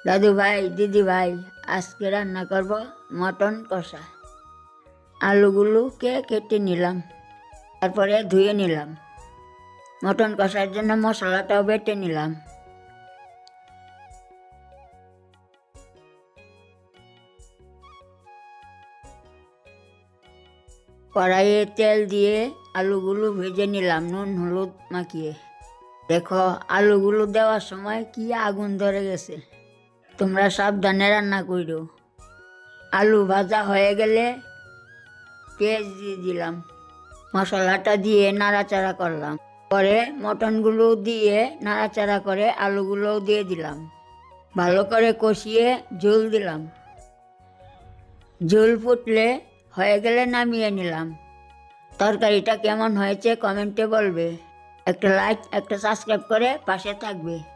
দাদু ভাই, দিদি ভাই, আজকে রান্না করব মটন কষা। আলুগুলোকে কেটে নিলাম, তারপরে ধুয়ে নিলাম। মটন কষার জন্য মশলাটাও বেটে নিলাম। কড়াইয়ে তেল দিয়ে আলুগুলো ভেজে নিলাম নুন হলুদ মাখিয়ে। দেখো, আলুগুলো দেওয়ার সময় কি আগুন ধরে গেছে। তোমরা সাবধানে রান্না করো। আলু ভাজা হয়ে গেলে পেঁয়াজ দিয়ে দিলাম। মশলাটা দিয়ে নাড়াচাড়া করলাম। পরে মটনগুলো দিয়ে নাড়াচাড়া করে আলুগুলোও দিয়ে দিলাম। ভালো করে কষিয়ে ঝোল দিলাম। ঝোল ফুটলে হয়ে গেলে নামিয়ে নিলাম। তরকারিটা কেমন হয়েছে কমেন্টে বলবে। একটা লাইক, একটা সাবস্ক্রাইব করে পাশে থাকবে।